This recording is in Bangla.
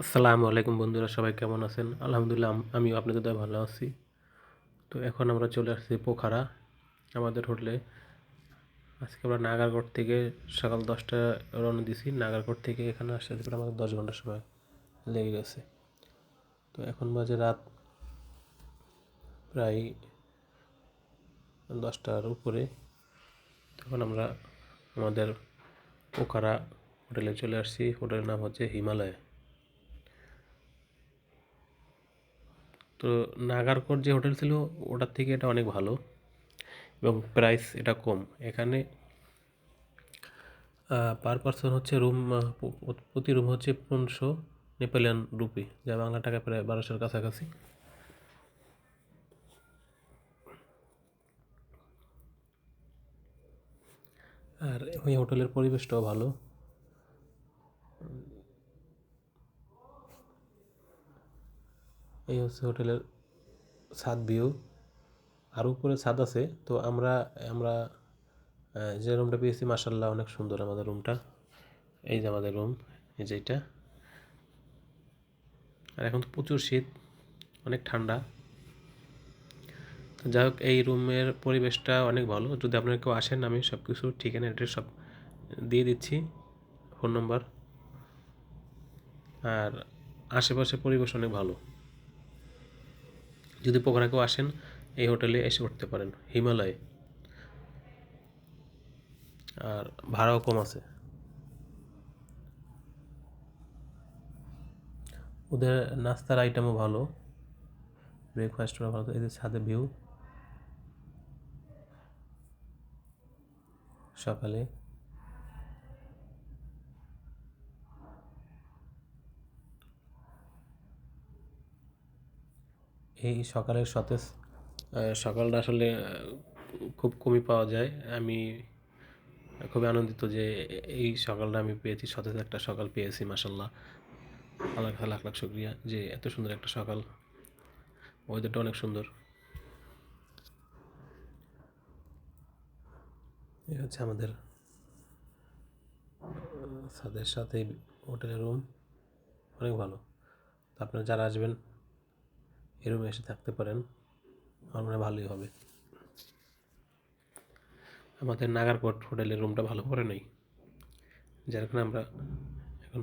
আসসালামু আলাইকুম বন্ধুরা, সবাই কেমন আছেন? আলহামদুলিল্লাহ আমিও আপনাদের দয়ায় ভালো আছি। তো এখন আমরা চলে আসছি পোখারা আমাদের হোটেলে। আজকে আমরা নাগারকোট থেকে সকাল 10টায় রওনা দিছি। নাগারকোট থেকে এখানে আসতে প্রায় আমাদের 10 ঘন্টা সময় লেগে গেছে। তো এখন বাজে রাত প্রায় 10টার উপরে। তখন আমরা আমাদের পোখারা হোটেলে চলে আসছি। হোটেলের নাম হচ্ছে হিমালয়। তো নাগারকোট যে হোটেল ছিল ওটার থেকে এটা অনেক ভালো এবং প্রাইস এটা কম। এখানে পার পারসন হচ্ছে রুম, প্রতি রুম হচ্ছে 1500 নেপালিয়ান রুপি, যা বাংলা টাকা প্রায় 1200-র কাছাকাছি। আর ওই হোটেলের পরিবেশটাও ভালো। এই হচ্ছে হোটেলের ছাদ ভিউ। আর উপরে ছাদ আছে। তো আমরা আমরা যে রুমটা পেয়েছি মাশাআল্লাহ অনেক সুন্দর আমাদের রুমটা। এই যে আমাদের রুম, এই যে এটা। আর এখন তো প্রচুর শীত, অনেক ঠান্ডা। তো যাই হোক, এই রুমের পরিবেশটা অনেক ভালো। যদি আপনারা কেউ আসেন, আমি সব কিছু ঠিকানা অ্যাড্রেস সব দিয়ে দিচ্ছি, ফোন নম্বর। আর আশেপাশে পরিবেশ অনেক ভালো। যদি পোখরা কেউ আসেন, এই হোটেলে এসে উঠতে পারেন, হিমালয়। আর ভাড়াও কম আছে। ওদের নাস্তার আইটেমও ভালো, ব্রেকফাস্টও ভালো। এই যে ছাদে ভিউ সকালে। এই সকালের সতেজ সকালটা আসলে খুব কমই পাওয়া যায়। আমি খুবই আনন্দিত যে এই সকালটা আমি পেয়েছি, সতেজ একটা সকাল পেয়েছি। মাসাল্লাহ, আল্লাহ লাখ লাখ শুক্রিয়া যে এত সুন্দর একটা সকাল। ওয়েদারটা অনেক সুন্দর। এই হচ্ছে আমাদের ছাদের সাথে হোটেলের রুম, অনেক ভালো। তো আপনারা যারা আসবেন এই রুমে এসে থাকতে পারেন, আমার মনে হয় ভালোই হবে। আমাদের নাগারকোট হোটেলের রুমটা ভালো করে নেই, যার কারণে আমরা এখন